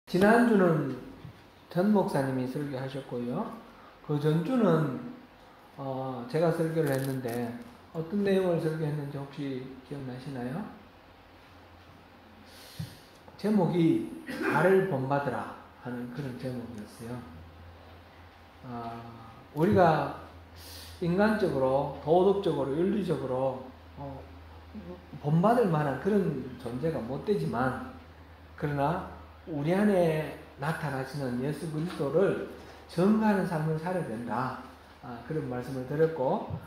지난주는 전 목사님이 설교하셨고요. 그 전주는 제가 설교를 했는데 어떤 내용을 설교했는지 혹시 기억나시나요? 제목이 나를 본받으라 하는 그런 제목이었어요. 우리가 인간적으로, 도덕적으로, 윤리적으로 본받을 만한 그런 존재가 못 되지만, 그러나 우리 안에 나타나시는 예수 그리스도를 증거하는 삶을 살아야 된다. 그런 말씀을 드렸고,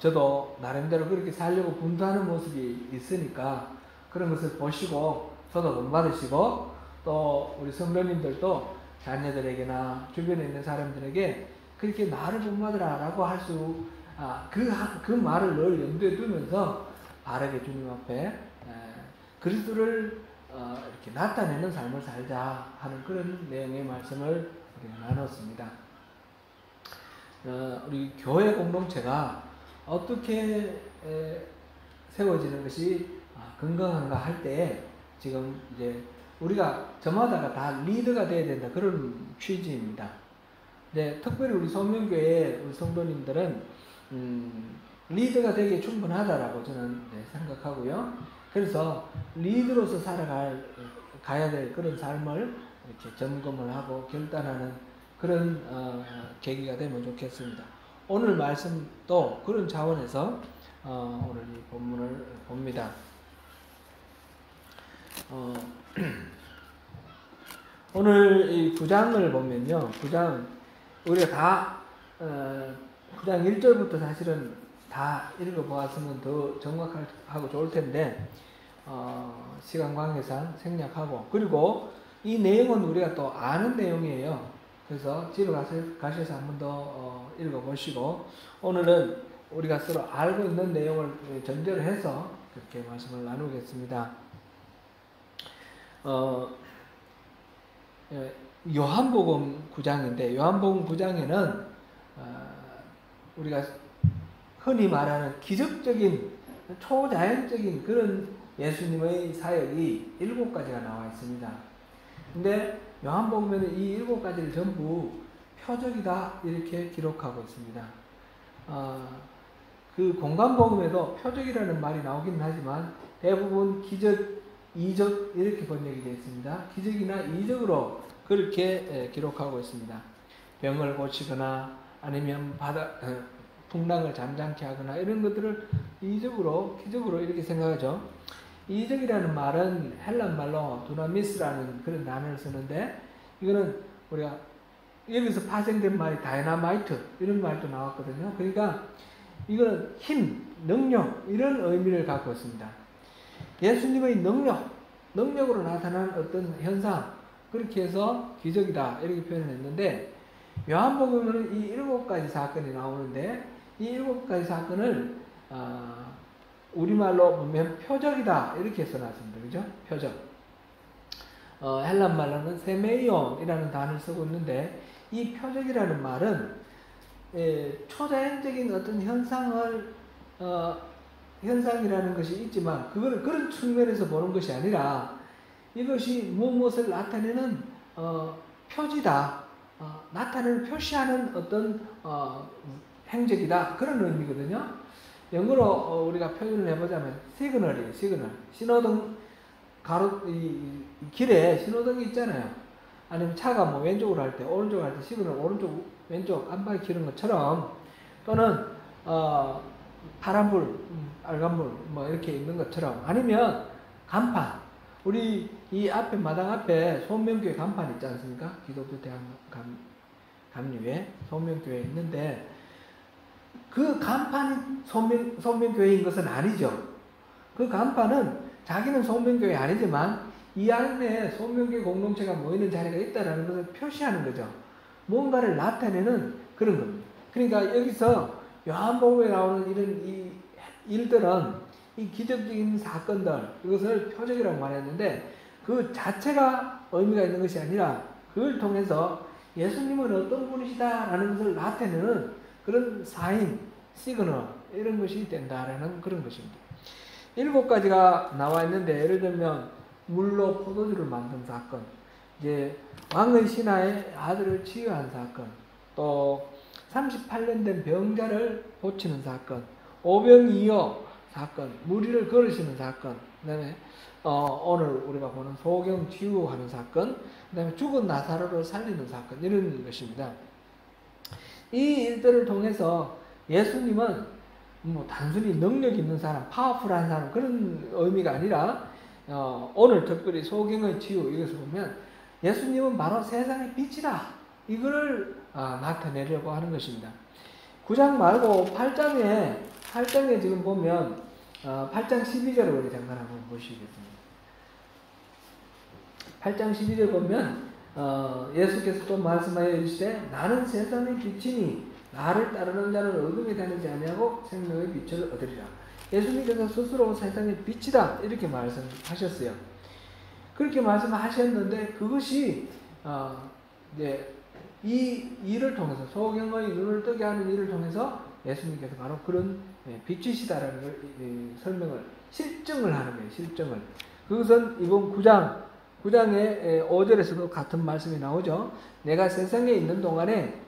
저도 나름대로 그렇게 살려고 분투하는 모습이 있으니까 그런 것을 보시고 저도 본받으시고, 또 우리 성도님들도 자녀들에게나 주변에 있는 사람들에게 그렇게 나를 본받으라 라고 할 수, 그 말을 늘 염두에 두면서 바르게 주님 앞에 그리스도를 이렇게 나타내는 삶을 살자 하는 그런 내용의 말씀을 우리가 나눴습니다. 우리 교회 공동체가 어떻게 세워지는 것이 건강한가 할 때, 지금 이제 우리가 저마다가 다 리더가 돼야 된다, 그런 취지입니다. 근데 특별히 우리 성명교회 우리 성도님들은 리더가 되기에 충분하다라고 저는 생각하고요. 그래서 리더로서 가야 될 그런 삶을 이렇게 점검을 하고 결단하는 그런 계기가 되면 좋겠습니다. 오늘 말씀도 그런 차원에서 오늘 이 본문을 봅니다. 오늘 이 9장을 보면요, 9장 우리가 다 9장 1절부터 사실은 다 읽어보았으면 더 정확하고 좋을 텐데 시간 관계상 생략하고, 그리고 이 내용은 우리가 또 아는 내용이에요. 그래서 집에 가셔서 한 번 더 읽어보시고, 오늘은 우리가 서로 알고 있는 내용을 전제로 해서 그렇게 말씀을 나누겠습니다. 요한복음 9장인데, 요한복음 9장에는 우리가 흔히 말하는 기적적인, 초자연적인 그런 예수님의 사역이 7가지가 나와 있습니다. 근데 요한복음에는 이 7가지를 전부 표적이다 이렇게 기록하고 있습니다. 그 공간복음에도 표적이라는 말이 나오긴 하지만 대부분 기적, 이적 이렇게 번역이 되어 있습니다. 기적이나 이적으로 그렇게 기록하고 있습니다. 병을 고치거나 아니면 풍랑을 잠잠케 하거나 이런 것들을 이적으로, 기적으로 이렇게 생각하죠. 이적이라는 말은 헬란 말로 두나미스라는 그런 단어를 쓰는데, 이거는 우리가 여기서 파생된 말이 다이나마이트 이런 말도 나왔거든요. 그러니까 이거는 힘, 능력 이런 의미를 갖고 있습니다. 예수님의 능력으로 나타난 어떤 현상, 그렇게 해서 기적이다 이렇게 표현했는데, 요한복음에는 이 7가지 사건이 나오는데, 이 7가지 사건을 우리말로 보면 표적이다 이렇게 써놨습니다. 그죠? 표적. 헬란 말로는 세메이온이라는 단어를 쓰고 있는데, 이 표적이라는 말은 초자연적인 어떤 현상이라는 것이 있지만, 그거를 그런 측면에서 보는 것이 아니라 이것이 무엇을 나타내는 표지다, 나타내는, 표시하는 어떤 행적이다, 그런 의미거든요. 영어로 우리가 표현을 해보자면 시그널이에요. 신호등 길에 신호등이 있잖아요. 아니면 차가 뭐 왼쪽으로 할 때, 오른쪽으로 할 때 시그널 오른쪽 왼쪽 깜빡이 켜는 것처럼, 또는 파란불, 빨간불 뭐 이렇게 있는 것처럼, 아니면 간판, 우리 이 앞에 마당 앞에 소명교회 간판 있지 않습니까? 기독교 대학 감리회 소명교회 있는데, 그 간판이 소명교회인 것은 아니죠. 그 간판은 자기는 소명교회 아니지만 이 안에 소명교회 공동체가 모이는 자리가 있다는 것을 표시하는 거죠. 뭔가를 나타내는 그런 겁니다. 그러니까 여기서 요한복음에 나오는 이런 이 일들은, 이 기적적인 사건들, 이것을 표적이라고 말했는데, 그 자체가 의미가 있는 것이 아니라 그걸 통해서 예수님은 어떤 분이시다라는 것을 나타내는 그런 사인, 시그널 이런 것이 된다라는 그런 것입니다. 7가지가 나와 있는데, 예를 들면 물로 포도주를 만든 사건, 이제 왕의 신하의 아들을 치유한 사건, 또 38년 된 병자를 고치는 사건, 오병이어 사건, 무리를 걸으시는 사건, 그다음에 오늘 우리가 보는 소경 치유하는 사건, 그다음에 죽은 나사로를 살리는 사건, 이런 것입니다. 이 일들을 통해서 예수님은 뭐 단순히 능력 있는 사람, 파워풀한 사람 그런 의미가 아니라 오늘 특별히 소경의 치유 이것을 보면 예수님은 바로 세상의 빛이다. 이거를 나타내려고 하는 것입니다. 9장 말고 8장에 지금 보면 8장 12절을 우리 잠깐 한번 보시겠습니다. 8장 12절 보면 예수께서 또 말씀하여 이르시되 나는 세상의 빛이니 나를 따르는 자는 어둠에 다니지 아니하고 생명의 빛을 얻으리라. 예수님께서 스스로 세상의 빛이다 이렇게 말씀하셨어요. 그렇게 말씀하셨는데 그것이 이제 이 일을 통해서 소경의 눈을 뜨게 하는 일을 통해서 예수님께서 바로 그런 빛이시다라는 걸 설명을 실증을 하는 거예요. 실증을. 그것은 이번 9장의 5절에서도 같은 말씀이 나오죠. 내가 세상에 있는 동안에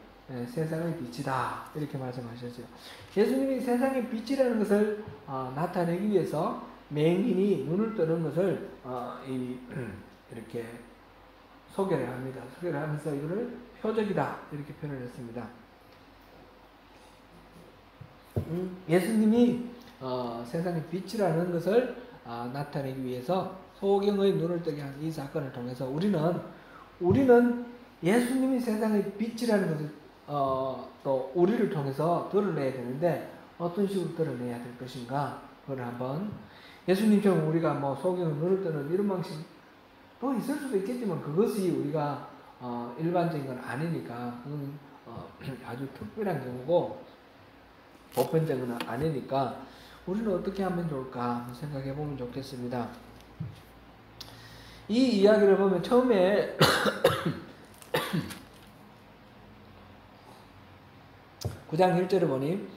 세상의 빛이다 이렇게 말씀하셨어요. 예수님이 세상의 빛이라는 것을 나타내기 위해서 맹인이 눈을 뜨는 것을 이렇게 소개를 합니다. 소개를 하면서 이거를 표적이다 이렇게 표현을 했습니다. 예수님이 세상의 빛이라는 것을 나타내기 위해서 소경의 눈을 뜨게 한 이 사건을 통해서 우리는 예수님이 세상의 빛이라는 것을 또 우리를 통해서 드러내야 되는데 어떤 식으로 드러내야 될 것인가 그걸 한번 예수님처럼 우리가 뭐 소경의 눈을 뜨는 이런 방식도 있을 수도 있겠지만 그것이 우리가 일반적인 건 아니니까 그건 아주 특별한 경우고 보편적인 건 아니니까 우리는 어떻게 하면 좋을까 생각해 보면 좋겠습니다. 이 이야기를 보면 처음에 9장 1절을 보니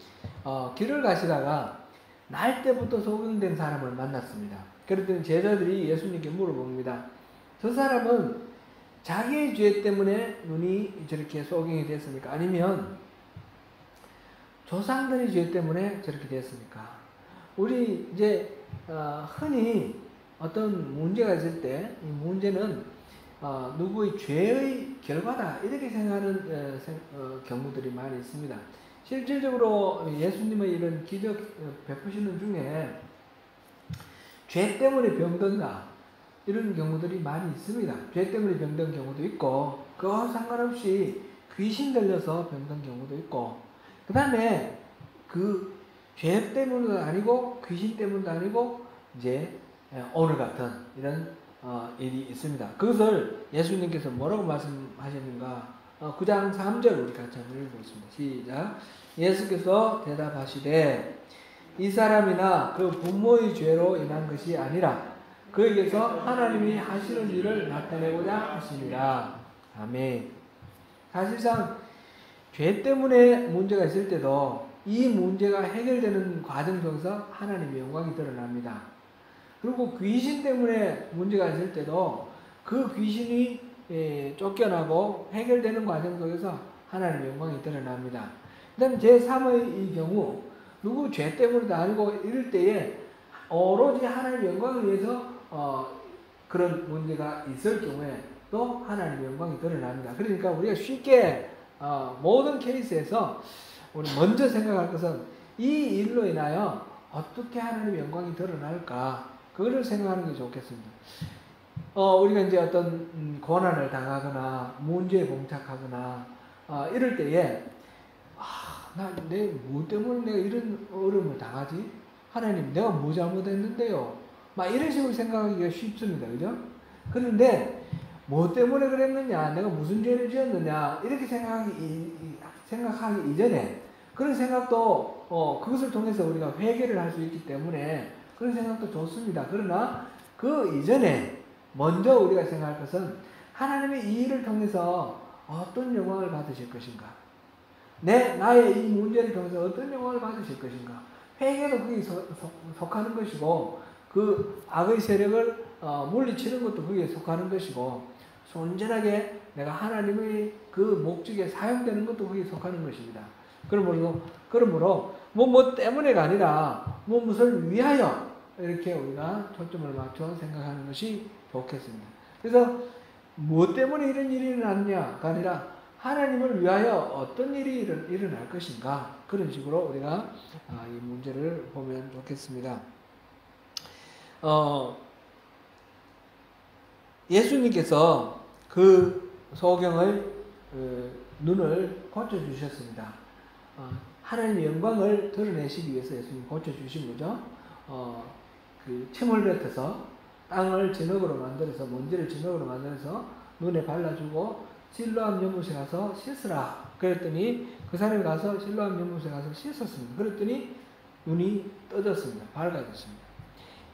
길을 가시다가 날 때부터 소경된 사람을 만났습니다. 그랬더니 제자들이 예수님께 물어봅니다. 저 사람은 자기의 죄 때문에 눈이 저렇게 소경이 됐습니까? 아니면 조상들의 죄 때문에 저렇게 됐습니까? 우리 이제 흔히 어떤 문제가 있을 때 이 문제는 누구의 죄의 결과다 이렇게 생각하는 경우들이 많이 있습니다. 실질적으로 예수님의 이런 기적 베푸시는 중에 죄 때문에 병든다 이런 경우들이 많이 있습니다. 죄 때문에 병든 경우도 있고 그와 상관없이 귀신 들려서 병든 경우도 있고 그 다음에 그 죄 때문도 아니고 귀신 때문도 아니고 이제 오늘 같은 이런 일이 있습니다. 그것을 예수님께서 뭐라고 말씀하셨는가 9장 3절 우리 같이 한번 읽어보겠습니다. 시작. 예수께서 대답하시되 이 사람이나 그 부모의 죄로 인한 것이 아니라 그에게서 하나님이 하시는 일을 나타내고자 하시니라. 아멘. 사실상 죄 때문에 문제가 있을 때도 이 문제가 해결되는 과정 속에서 하나님의 영광이 드러납니다. 그리고 귀신 때문에 문제가 있을 때도 그 귀신이 쫓겨나고 해결되는 과정 속에서 하나님의 영광이 드러납니다. 그 다음에 제3의 이 경우 누구 죄 때문에도 아니고 이럴 때에 오로지 하나님의 영광을 위해서 그런 문제가 있을 경우에 또 하나님의 영광이 드러납니다. 그러니까 우리가 쉽게 모든 케이스에서 우리 먼저 생각할 것은 이 일로 인하여 어떻게 하나님의 영광이 드러날까 그거를 생각하는 게 좋겠습니다. 우리가 이제 어떤 고난을 당하거나 문제에 봉착하거나 이럴 때에 내 뭐 때문에 내가 이런 어려움을 당하지? 하나님 내가 뭐 잘못했는데요? 막 이런 식으로 생각하기가 쉽습니다. 그죠? 그런데 뭐 때문에 그랬느냐? 내가 무슨 죄를 지었느냐? 이렇게 생각하기 이전에 그런 생각도 그것을 통해서 우리가 회개를 할 수 있기 때문에 그런 생각도 좋습니다. 그러나 그 이전에 먼저 우리가 생각할 것은 하나님의 이 일을 통해서 어떤 영광을 받으실 것인가? 나의 이 문제를 통해서 어떤 영광을 받으실 것인가? 회개도 거기에 속하는 것이고 그 악의 세력을 물리치는 것도 거기에 속하는 것이고 온전하게 내가 하나님의 그 목적에 사용되는 것도 거기에 속하는 것입니다. 그러므로 뭐 때문에가 아니라 무엇을 위하여 이렇게 우리가 초점을 맞춰 생각하는 것이 좋겠습니다. 그래서 무엇 때문에 이런 일이 일어났냐가 아니라 하나님을 위하여 어떤 일이 일어날 것인가, 그런 식으로 우리가 이 문제를 보면 좋겠습니다. 예수님께서 그 소경의 눈을 고쳐주셨습니다. 하나님의 영광을 드러내시기 위해서 예수님이 고쳐주신 거죠. 그 침을 뱉어서 땅을 진흙으로 만들어서, 먼지를 진흙으로 만들어서 눈에 발라주고 실로암 연못에 가서 씻으라 그랬더니 그 사람이 가서 실로암 연못에 가서 씻었습니다. 그랬더니 눈이 떠졌습니다. 밝아졌습니다.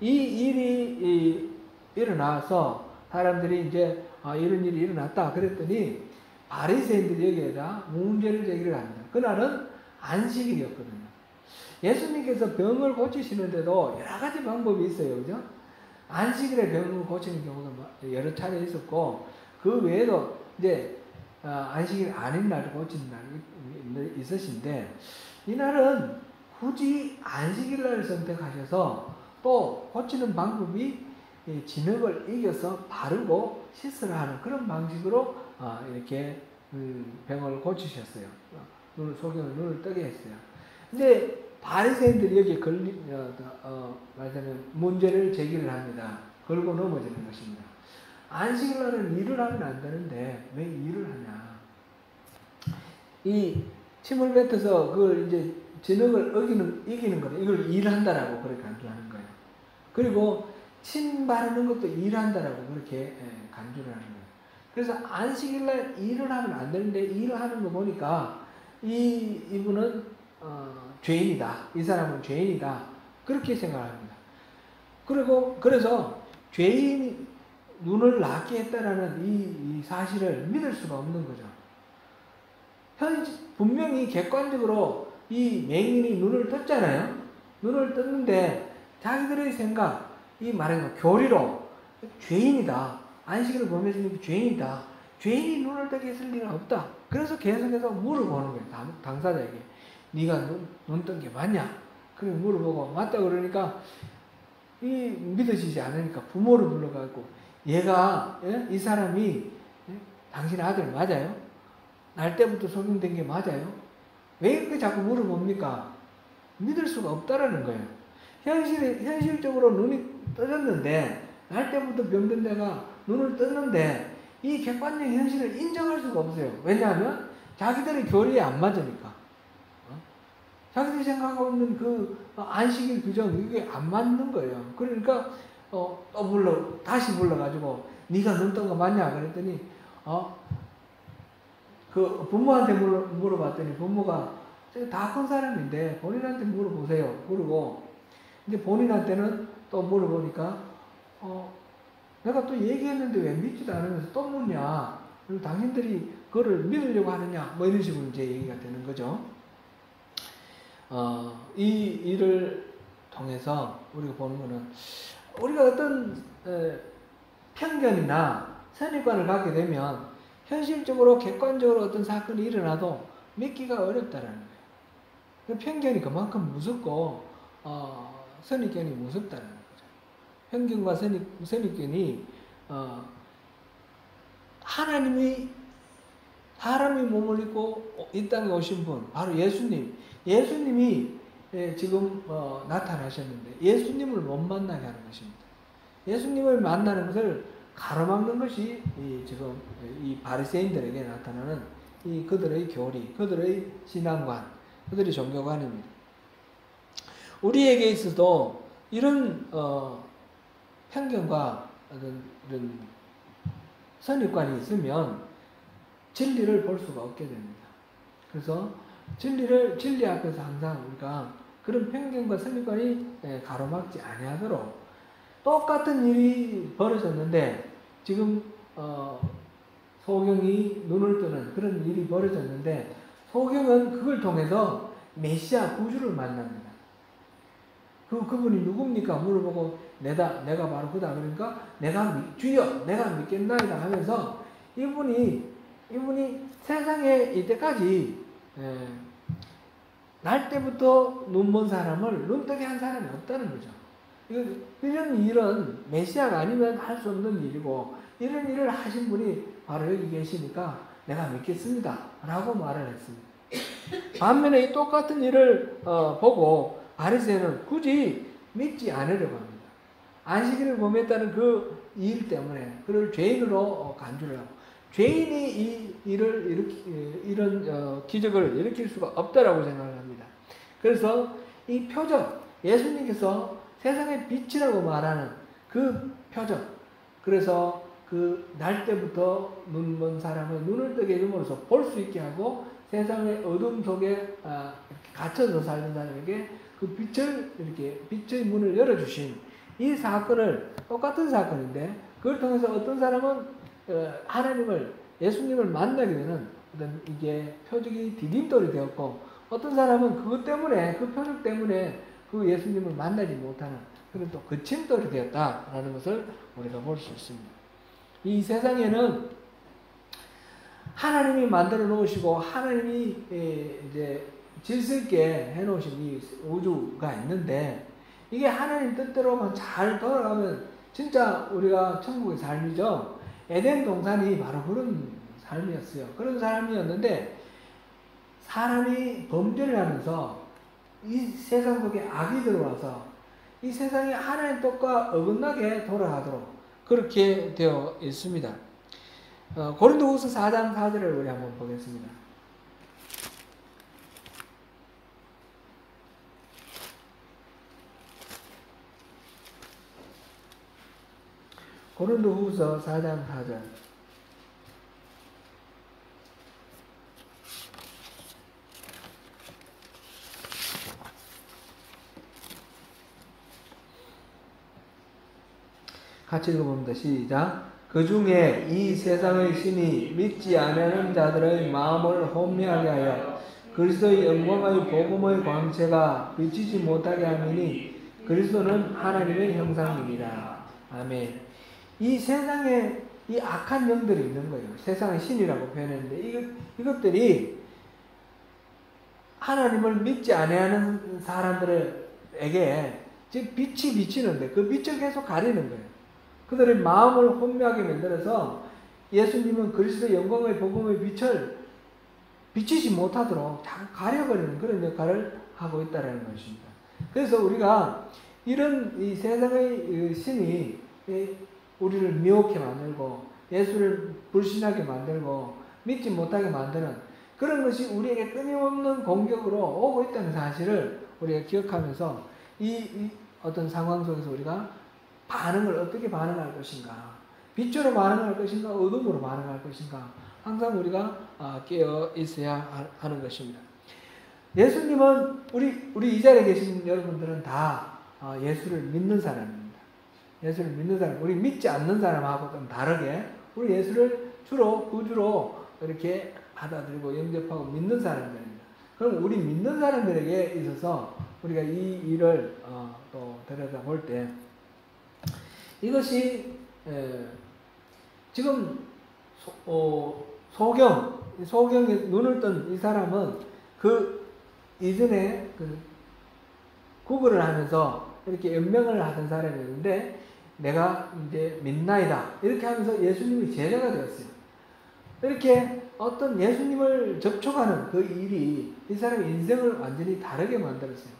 이 일이 일어나서 사람들이 이제 이런 일이 일어났다 그랬더니 바리새인들이 여기에다 문제를 제기를 합니다. 그날은 안식일이었거든요. 예수님께서 병을 고치시는데도 여러 가지 방법이 있어요. 그죠? 안식일에 병을 고치는 경우가 여러 차례 있었고, 그 외에도 이제 안식일 아닌 날을 고치는 날이 있으신데, 이날은 굳이 안식일 날을 선택하셔서 또 고치는 방법이 진흙을 이겨서 바르고 씻으라 하는 그런 방식으로 이렇게 병을 고치셨어요. 소경의 눈을 뜨게 했어요. 근데 바리새인들이 여기에 말하자면 문제를 제기를 합니다. 걸고 넘어지는 것입니다. 안식일 날은 일을 하면 안 되는데 왜 일을 하냐? 이 침을 뱉어서 그걸 이제 진흙을 이기는 거는 이걸 일한다라고 그렇게 간주하는 거예요. 그리고 침 바르는 것도 일한다라고 그렇게 간주를 하는 거예요. 그래서 안식일 날 일을 하면 안 되는데 일을 하는 거 보니까 이분은 죄인이다. 이 사람은 죄인이다. 그렇게 생각합니다. 그래서 죄인이 눈을 낫게 했다라는 이 사실을 믿을 수가 없는 거죠. 분명히 객관적으로 이 맹인이 눈을 떴잖아요. 눈을 떴는데 자기들의 생각, 이 말하는 교리로 죄인이다. 안식일을 범했으니까 죄인이다. 죄인이 눈을 뜨게 했을 리는 없다. 그래서 계속해서 물어보는 거예요. 당사자에게. 네가 눈 뜬 게 맞냐? 그래 물어보고 맞다 그러니까 믿어지지 않으니까 부모를 불러가지고 얘가 이 사람이 당신 아들 맞아요? 날 때부터 소경된 게 맞아요? 왜 이렇게 자꾸 물어봅니까? 믿을 수가 없다라는 거예요. 현실적으로 눈이 떠졌는데, 날 때부터 병든 데가 눈을 떴는데, 이 객관적 현실을 인정할 수가 없어요. 왜냐하면 자기들의 교리에 안 맞으니까. 자기들이 생각하고 있는 그 안식일 규정, 이게 안 맞는 거예요. 그러니까 다시 불러가지고 네가 눈 뜬 거 맞냐? 그랬더니 그 부모한테 물어봤더니 부모가 다 큰 사람인데 본인한테 물어보세요. 그러고 이제 본인한테는 또 물어보니까 내가 또 얘기했는데 왜 믿지도 않으면서 또 묻냐? 그리고 당신들이 그거를 믿으려고 하느냐? 뭐 이런 식으로 이제 얘기가 되는 거죠. 이 일을 통해서 우리가 보는 거는, 우리가 어떤 편견이나 선입관을 갖게 되면 현실적으로 객관적으로 어떤 사건이 일어나도 믿기가 어렵다라는 거예요. 그 편견이 그만큼 무섭고 선입견이 무섭다는 거죠. 편견과 선입견이 하나님이 사람이 몸을 입고 이 땅에 오신 분, 바로 예수님이 지금 나타나셨는데 예수님을 못 만나게 하는 것입니다. 예수님을 만나는 것을 가로막는 것이 지금 이 바리새인들에게 나타나는 그들의 교리, 그들의 신앙관, 그들의 종교관입니다. 우리에게 있어도 이런 편견과 이런 선입관이 있으면 진리를 볼 수가 없게 됩니다. 그래서 진리 앞에서 항상 우리가 그런 편견과 선입관이 가로막지 아니하도록, 똑같은 일이 벌어졌는데 지금 소경이 눈을 뜨는 그런 일이 벌어졌는데, 소경은 그걸 통해서 메시아 구주를 만납니다. 그분이 누굽니까? 물어보고 내가 바로 그다. 그러니까 주여 내가 믿겠나이다 하면서 이분이 세상에 이때까지 날 때부터 눈먼 사람을 눈뜨게 한 사람이 없다는 거죠. 이런 일은 메시아가 아니면 할 수 없는 일이고, 이런 일을 하신 분이 바로 여기 계시니까 내가 믿겠습니다 라고 말을 했습니다. 반면에 이 똑같은 일을 보고 바리새인은 굳이 믿지 않으려고 합니다. 안식일을 범했다는 그 일 때문에 그를 죄인으로 간주를 하고, 죄인이 이 일을 이런 기적을 일으킬 수가 없다라고 생각을 합니다. 그래서 이 표적, 예수님께서 세상의 빛이라고 말하는 그 표적, 그래서 그 날 때부터 눈먼 사람의 눈을 뜨게 해줌으로써 볼 수 있게 하고, 세상의 어둠 속에 갇혀서 살던 사람에게 그 빛을, 이렇게 빛의 문을 열어주신 이 사건을, 똑같은 사건인데, 그걸 통해서 어떤 사람은 하나님을, 예수님을 만나게 되는 어떤 이게 표적이 디딤돌이 되었고, 어떤 사람은 그것 때문에, 그 표적 때문에 그 예수님을 만나지 못하는 그런 또 거침돌이 되었다라는 것을 우리가 볼 수 있습니다. 이 세상에는 하나님이 만들어 놓으시고 하나님이 이제 질서 있게 해 놓으신 이 우주가 있는데, 이게 하나님 뜻대로만 잘 돌아가면 진짜 우리가 천국의 삶이죠. 에덴 동산이 바로 그런 삶이었어요. 그런 삶이었는데, 사람이 범죄를 하면서 이 세상 속에 악이 들어와서 이 세상이 하나님 뜻과 어긋나게 돌아가도록 그렇게 되어 있습니다. 고린도후서 4장 4절을 우리 한번 보겠습니다. 고린도후서 4장 4절. 같이 읽어봅니다. 시작. 그 중에 이 세상의 신이 믿지 않는 자들의 마음을 혼미하게 하여 그리스도의 영광의 복음의 광채가 비치지 못하게 함이니 그리스도는 하나님의 형상입니다. 아멘. 이 세상에 이 악한 영들이 있는 거예요. 세상의 신이라고 표현했는데, 이것들이 하나님을 믿지 않는 사람들에게 즉 빛이 비치는데 그 빛을 계속 가리는 거예요. 그들의 마음을 혼미하게 만들어서 예수님은 그리스도의 영광의 복음의 빛을 비치지 못하도록 자꾸 가려버리는 그런 역할을 하고 있다는 것입니다. 그래서 우리가 이런 이 세상의 신이 우리를 미혹해 만들고 예수를 불신하게 만들고 믿지 못하게 만드는 그런 것이 우리에게 끊임없는 공격으로 오고 있다는 사실을 우리가 기억하면서 이 어떤 상황 속에서 우리가 반응을 어떻게 반응할 것인가, 빛으로 반응할 것인가, 어둠으로 반응할 것인가, 항상 우리가 깨어 있어야 하는 것입니다. 예수님은 우리 이 자리에 계신 여러분들은 다 예수를 믿는 사람입니다. 예수를 믿는 사람, 우리 믿지 않는 사람하고 좀 다르게 우리 예수를 주로 구주로 이렇게 받아들이고 영접하고 믿는 사람들입니다. 그럼 우리 믿는 사람들에게 있어서 우리가 이 일을 또 들여다볼 때 이것이 지금 소경에 눈을 뜬 이 사람은 그 이전에 그 구걸을 하면서 이렇게 연명을 하던 사람이었는데, 내가 이제 믿나이다 이렇게 하면서 예수님이 제자가 되었어요. 이렇게 어떤 예수님을 접촉하는 그 일이 이 사람의 인생을 완전히 다르게 만들었어요.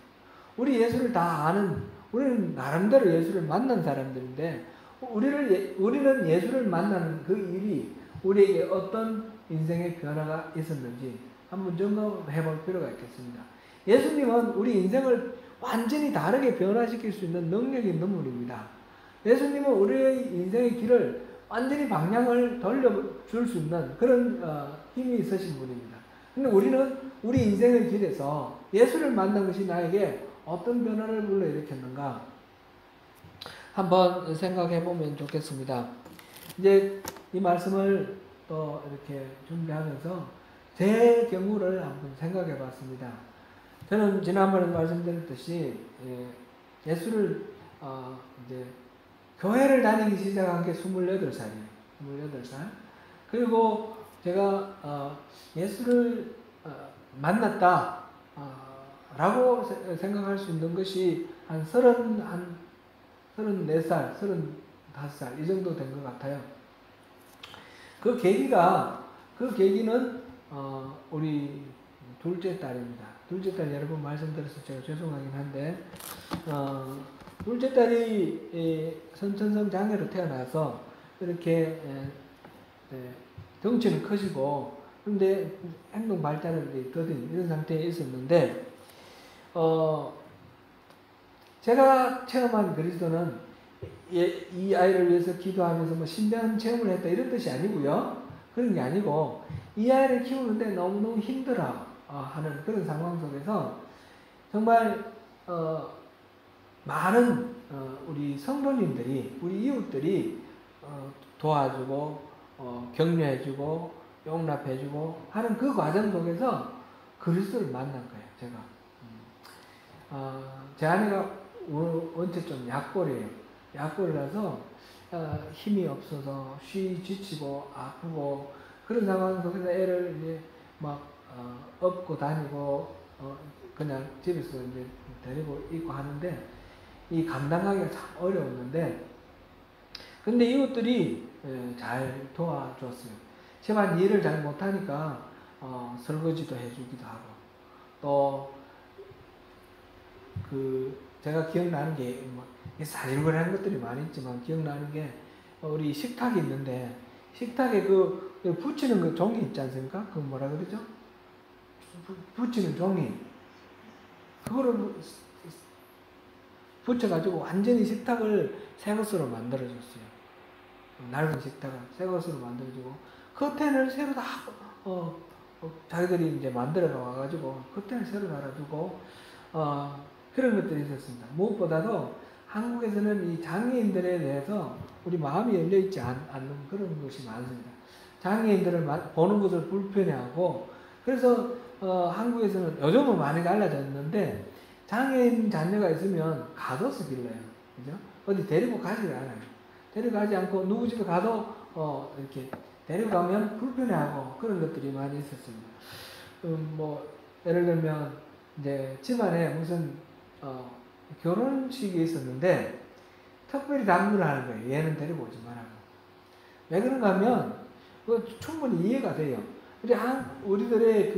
우리 예수를 다 아는, 우리는 나름대로 예수를 만난 사람들인데, 우리는 예수를 만나는 그 일이 우리에게 어떤 인생의 변화가 있었는지 한번 점검해 볼 필요가 있겠습니다. 예수님은 우리 인생을 완전히 다르게 변화시킬 수 있는 능력이 있는 분입니다. 예수님은 우리의 인생의 길을 완전히 방향을 돌려줄 수 있는 그런 힘이 있으신 분입니다. 근데 우리는 우리 인생의 길에서 예수를 만난 것이 나에게 어떤 변화를 불러일으켰는가 한번 생각해 보면 좋겠습니다. 이제 이 말씀을 또 이렇게 준비하면서 제 경우를 한번 생각해 봤습니다. 저는 지난번에 말씀드렸듯이 예수를 이제 교회를 다니기 시작한 게 28살이에요. 28살. 그리고 제가 예수를 만났다 라고 생각할 수 있는 것이 한 34살, 35살 이 정도 된 것 같아요. 그 계기는 우리 둘째 딸입니다. 둘째 딸 여러 번 말씀드려서 제가 죄송하긴 한데 둘째 딸이 선천성 장애로 태어나서 이렇게 덩치는 커지고 근데 행동 발달이 더딘 이런 상태에 있었는데 제가 체험한 그리스도는 이 아이를 위해서 기도하면서 뭐 신비한 체험을 했다 이런 뜻이 아니고요. 그런 게 아니고 이 아이를 키우는데 너무너무 힘들어 하는 그런 상황 속에서 정말 많은 우리 성도님들이 우리 이웃들이 도와주고 격려해주고 용납해주고 하는 그 과정 속에서 그리스도를 만난 거예요. 제가 제 아내가 원체 좀 약골이에요. 약골이라서 힘이 없어서 지치고 아프고 그런 상황 속에서 애를 이제 막 업고 다니고 그냥 집에서 이제 데리고 있고 하는데 이 감당하기가 참 어려웠는데 근데 이웃들이 잘 도와줬어요. 제가 일을 잘 못하니까 설거지도 해주기도 하고 또 제가 기억나는 게 사실거리한 것들이 많이 있지만 기억나는 게 우리 식탁이 있는데 식탁에 붙이는 그 종이 있지 않습니까? 그 뭐라 그러죠? 붙이는 종이 그거를 붙여가지고 완전히 식탁을 새 것으로 만들어줬어요. 낡은 식탁을 새 것으로 만들어주고 커튼을 새로 다 자기들이 이제 만들어 와가지고 커튼을 새로 달아주고 그런 것들이 있었습니다. 무엇보다도 한국에서는 이 장애인들에 대해서 우리 마음이 열려있지 않는 그런 것이 많습니다. 장애인들을 보는 것을 불편해하고 그래서 한국에서는 요즘은 많이 달라졌는데 장애인 자녀가 있으면 가둬서 길러요. 그죠? 어디 데리고 가지를 않아요. 데려가지 않고 누구 집에 가도 이렇게 데리고 가면 불편해하고 그런 것들이 많이 있었습니다. 뭐 예를 들면 이제 집안에 무슨 결혼식이 있었는데 특별히 당부를 하는 거예요. 얘는 데리고 오지 말라고. 왜 그런가 하면 충분히 이해가 돼요. 우리들의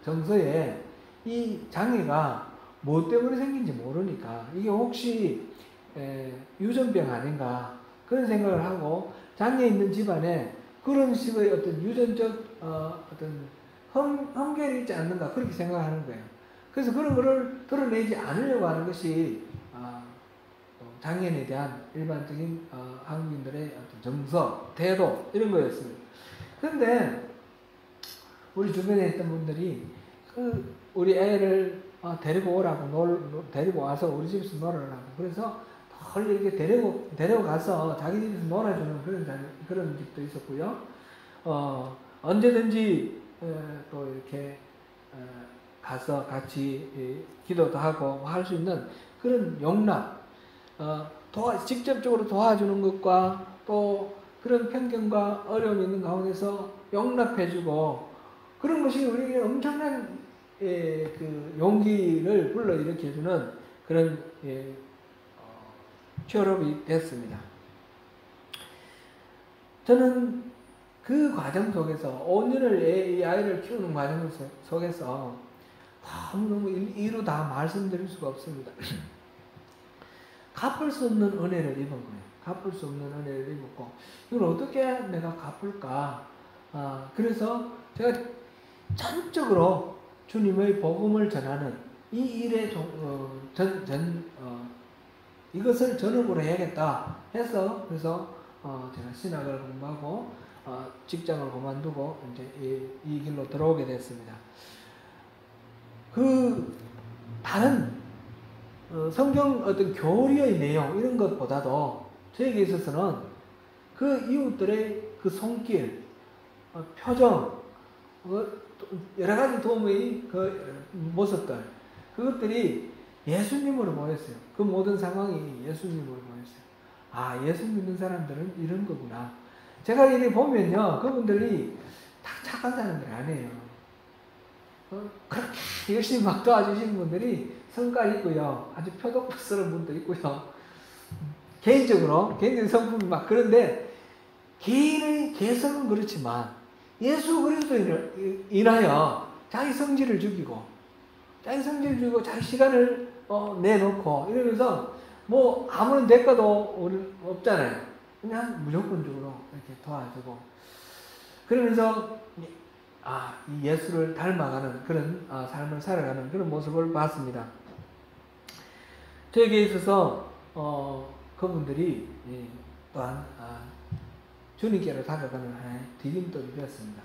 정서에 이 장애가 뭐 때문에 생긴지 모르니까 이게 혹시 유전병 아닌가 그런 생각을 하고 장애 있는 집안에 그런 식의 어떤 유전적 어떤 험결이 있지 않는가 그렇게 생각하는 거예요. 그래서 그런 거를 드러내지 않으려고 하는 것이 장애인에 대한 일반적인 한국인들의 어떤 정서, 태도 이런 거였습니다. 그런데 우리 주변에 있던 분들이 우리 애를 데리고 오라고 데리고 와서 우리 집에서 놀아라고 그래서 널 이렇게 데려가서 자기 집에서 놀아주는 그런 집도 있었고요. 언제든지 또 이렇게 가서 같이 기도도 하고 할 수 있는 그런 용납, 직접적으로 도와주는 것과 또 그런 편견과 어려움이 있는 가운데서 용납해주고 그런 것이 우리에게 엄청난 용기를 불러일으켜주는 그런 취업이 됐습니다. 저는 그 과정 속에서 5년을 이 아이를 키우는 과정 속에서 너무너무 이루 다 말씀드릴 수가 없습니다. 갚을 수 없는 은혜를 입은 거예요. 갚을 수 없는 은혜를 입었고 이걸 어떻게 내가 갚을까? 그래서 제가 전적으로 주님의 복음을 전하는 이 일에 이것을 전업으로 해야겠다 해서 그래서 제가 신학을 공부하고 직장을 그만두고 이제 이 길로 들어오게 됐습니다. 다른 성경 어떤 교리의 내용 이런 것보다도 저에게 있어서는 그 이웃들의 그 손길, 표정, 여러 가지 도움의 그 모습들 그것들이 예수님으로 보였어요. 그 모든 상황이 예수님으로 보였어요. 예수 믿는 사람들은 이런 거구나. 제가 이렇게 보면요, 그분들이 다 착한 사람들 아니에요. 그렇게 열심히 막 도와주시는 분들이 성과 있고요, 아주 표독스러운 분도 있고요, 개인적으로 성품이 막 그런데 개인의 개성은 그렇지만 예수 그리스도인을 인하여 자기 성질을 죽이고 자기 시간을 내놓고 이러면서 뭐 아무런 대가도 없잖아요. 그냥 무조건적으로 이렇게 도와주고 그러면서 이 예수를 닮아가는 그런 삶을 살아가는 그런 모습을 봤습니다. 저에게 있어서 그분들이 또한 주님께로 다가가는 하나의 디딤돌이 되었습니다.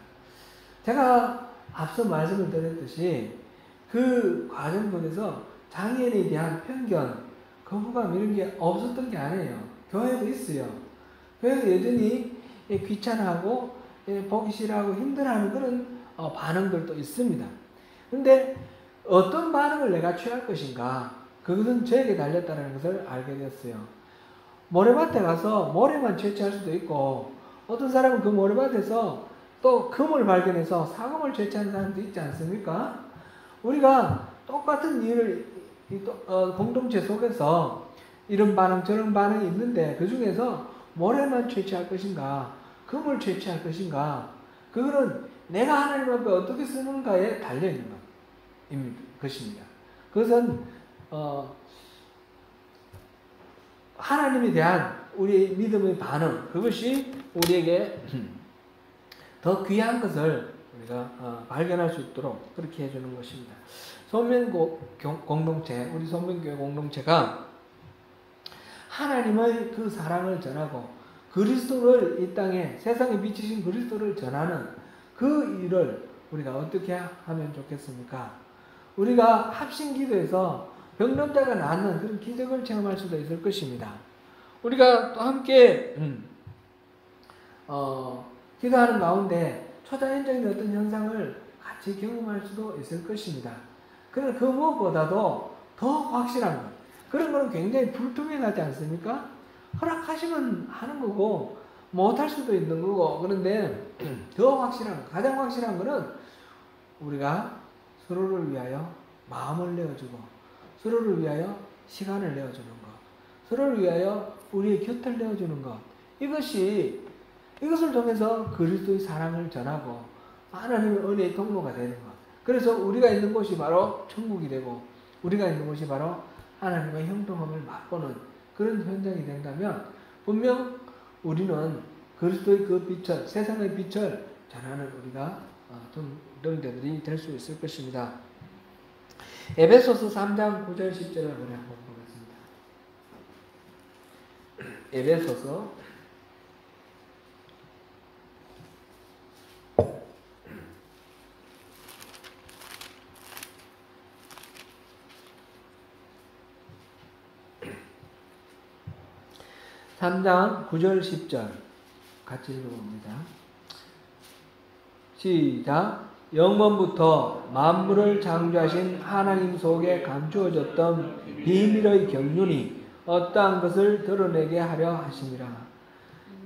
제가 앞서 말씀을 드렸듯이 그 과정 속에서 장애인에 대한 편견, 거부감 이런 게 없었던 게 아니에요. 교회도 있어요. 교회도 여전히 귀찮아하고 보기 싫어하고 힘들어하는 그런 반응들도 있습니다. 그런데 어떤 반응을 내가 취할 것인가, 그것은 저에게 달렸다는 것을 알게 됐어요. 모래밭에 가서 모래만 채취할 수도 있고, 어떤 사람은 그 모래밭에서 또 금을 발견해서 사금을 채취하는 사람도 있지 않습니까? 우리가 똑같은 일을 공동체 속에서 이런 반응 저런 반응이 있는데 그 중에서 모래만 채취할 것인가 금을 채취할 것인가, 그거는 내가 하나님 앞에 어떻게 쓰는가에 달려있는 것입니다. 그것은 하나님에 대한 우리의 믿음의 반응, 그것이 우리에게 더 귀한 것을 우리가 발견할 수 있도록 그렇게 해주는 것입니다. 공동체, 우리 소면교회 공동체가 하나님의 그 사랑을 전하고 그리스도를 이 땅에 세상에 비치신 그리스도를 전하는 그 일을 우리가 어떻게 하면 좋겠습니까? 우리가 합심기도에서 병남자가 낫는 그런 기적을 체험할 수도 있을 것입니다. 우리가 또 함께 기도하는 가운데 초자연적인 어떤 현상을 같이 경험할 수도 있을 것입니다. 그러나 그 무엇보다도 더 확실한 것, 그런 거는 굉장히 불투명하지 않습니까? 허락하시면 하는 거고 못할 수도 있는 거고, 그런데 더 확실한, 가장 확실한 거는 우리가 서로를 위하여 마음을 내어주고 서로를 위하여 시간을 내어주는 것, 서로를 위하여 우리의 곁을 내어주는 것, 이것을 통해서 그리스도의 사랑을 전하고 하나님의 은혜의 통로가 되는 것. 그래서 우리가 있는 곳이 바로 천국이 되고 우리가 있는 곳이 바로 하나님의 형통함을 맛보는 그런 현장이 된다면 분명 우리는 그리스도의 그 빛을, 세상의 빛을 전하는 우리가 등대들이 될 수 있을 것입니다. 에베소서 3장 9절 10절을 우리 한번 보겠습니다. 에베소서 3장 9절 10절 같이 읽어봅니다. 시작. 영원부터 만물을 창조하신 하나님 속에 감추어졌던 비밀의 경륜이 어떠한 것을 드러내게 하려 하심이라.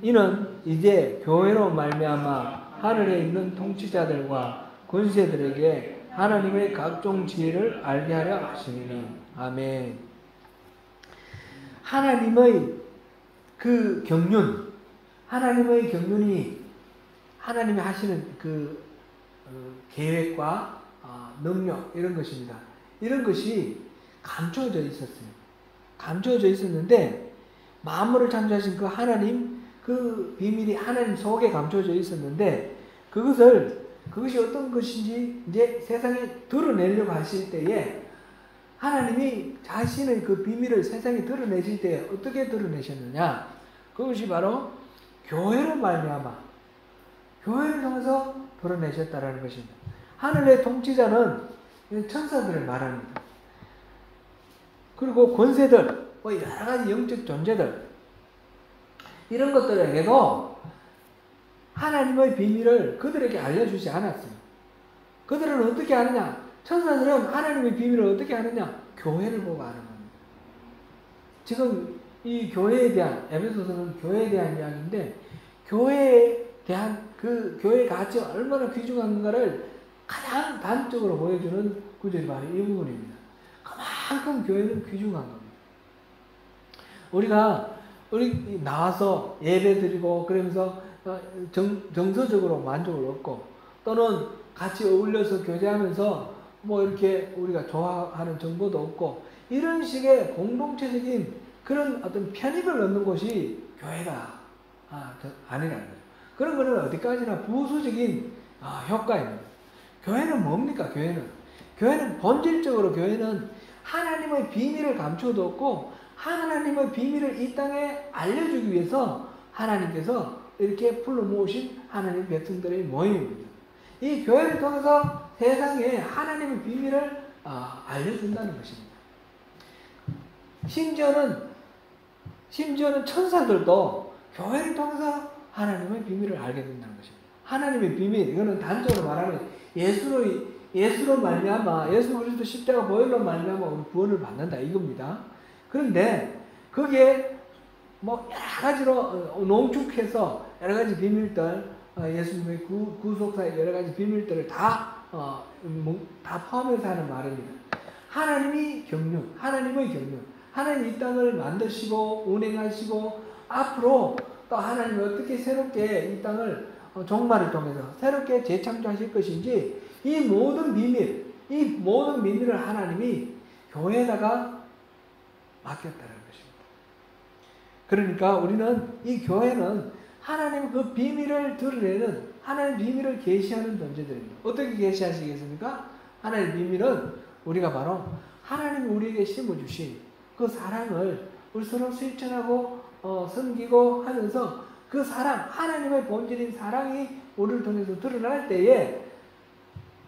이는 이제 교회로 말미암아 하늘에 있는 통치자들과 권세들에게 하나님의 각종 지혜를 알게 하려 하심이니. 아멘. 하나님의 그 경륜, 하나님의 경륜이 하나님이 하시는 그 계획과 능력, 이런 것입니다. 이런 것이 감춰져 있었어요. 감춰져 있었는데 만물을 창조하신 그 하나님, 그 비밀이 하나님 속에 감춰져 있었는데 그것이 어떤 것인지 이제 세상에 드러내려고 하실 때에 하나님이 자신의 그 비밀을 세상에 드러내실 때 어떻게 드러내셨느냐? 그것이 바로 교회로 말미암아 교회를 통해서 드러내셨다라는 것입니다. 하늘의 통치자는 천사들을 말합니다. 그리고 권세들, 여러 가지 영적 존재들, 이런 것들에게도 하나님의 비밀을 그들에게 알려주지 않았어요. 그들은 어떻게 아느냐? 천사들은 하나님의 비밀을 어떻게 아느냐? 교회를 보고 아는 겁니다. 지금 이 교회에 대한, 에베소서는 교회에 대한 이야기인데, 교회에 대한 그 교회의 가치가 얼마나 귀중한가를 가장 단적으로 보여주는 구절이 바로 이 부분입니다. 그만큼 교회는 귀중한 겁니다. 우리 나와서 예배 드리고 그러면서 정서적으로 만족을 얻고 또는 같이 어울려서 교제하면서 뭐 이렇게 우리가 좋아하는 정보도 얻고 이런 식의 공동체적인 그런 어떤 편익을 얻는 곳이 교회가 아니라는 거예요. 그런 거는 어디까지나 부수적인 효과입니다. 교회는 뭡니까? 교회는 본질적으로 교회는 하나님의 비밀을 감추어도 없고 하나님의 비밀을 이 땅에 알려주기 위해서 하나님께서 이렇게 불러 모으신 하나님의 백성들의 모임입니다. 이 교회를 통해서 세상에 하나님의 비밀을 알려준다는 것입니다. 심지어는 천사들도 교회를 통해서 하나님의 비밀을 알게 된다는 것입니다. 하나님의 비밀, 이거는 단적으로 말하면 예수로 말미암아 예수 그리스도 십자가 보혈로 말미암아 우리 구원을 받는다 이겁니다. 그런데 그게 뭐 여러 가지로 농축해서 여러 가지 비밀들, 예수님의 구속사의 여러 가지 비밀들을 다 포함해서 하는 말입니다. 하나님의 경륜, 하나님 이 땅을 만드시고 운행하시고 앞으로 또 하나님이 어떻게 새롭게 이 땅을 종말을 통해서 새롭게 재창조하실 것인지 이 모든 비밀을 하나님이 교회에다가 맡겼다는 것입니다. 그러니까 우리는 이 교회는 하나님의 그 비밀을 드러내는 하나님의 비밀을 계시하는 존재들입니다. 어떻게 계시하시겠습니까? 하나님의 비밀은 우리가 바로 하나님이 우리에게 심어주신 그 사랑을 우리 서로 실천하고 섬기고 하면서 그 사랑, 하나님의 본질인 사랑이 우리를 통해서 드러날 때에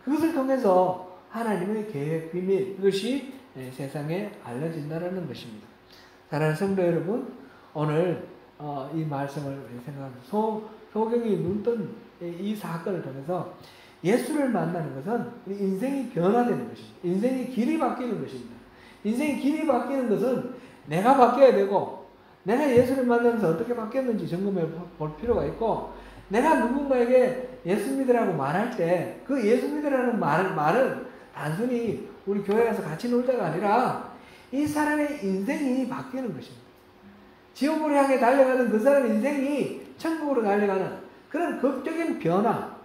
그것을 통해서 하나님의 계획, 비밀, 그것이 세상에 알려진다는 것입니다. 사랑하는 성도 여러분, 오늘 이 말씀을 생각합니다. 소경이 눈뜬 이 사건을 통해서 예수를 만나는 것은 인생이 변화되는 것입니다. 인생의 길이 바뀌는 것입니다. 인생의 길이 바뀌는 것은 내가 바뀌어야 되고 내가 예수를 만나면서 어떻게 바뀌었는지 점검해 볼 필요가 있고 내가 누군가에게 예수 믿으라고 말할 때 그 예수 믿으라는 말은 단순히 우리 교회 가서 같이 놀자가 아니라 이 사람의 인생이 바뀌는 것입니다. 지옥으로 향해 달려가는 그 사람의 인생이 천국으로 달려가는 그런 극적인 변화,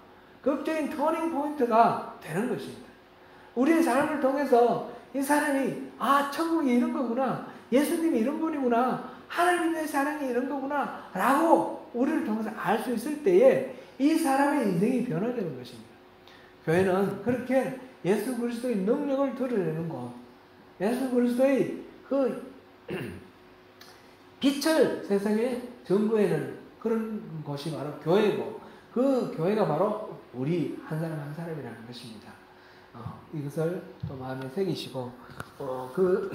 극적인 터닝 포인트가 되는 것입니다. 우리의 삶을 통해서 이 사람이 천국이 이런 거구나, 예수님이 이런 분이구나, 하나님의 사랑이 이런 거구나 라고 우리를 통해서 알 수 있을 때에 이 사람의 인생이 변화되는 것입니다. 교회는 그렇게 예수 그리스도의 능력을 드러내는 곳, 예수 그리스도의 그 빛을 세상에 전구하는 그런 곳이 바로 교회고 그 교회가 바로 우리 한 사람 한 사람이라는 것입니다. 이것을 또 마음에 새기시고 그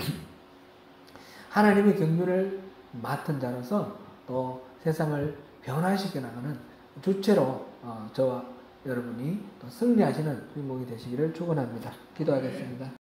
하나님의 경륜을 맡은 자로서 또 세상을 변화시켜 나가는 주체로 저와 여러분이 또 승리하시는 주인공이 되시기를 축원합니다. 기도하겠습니다.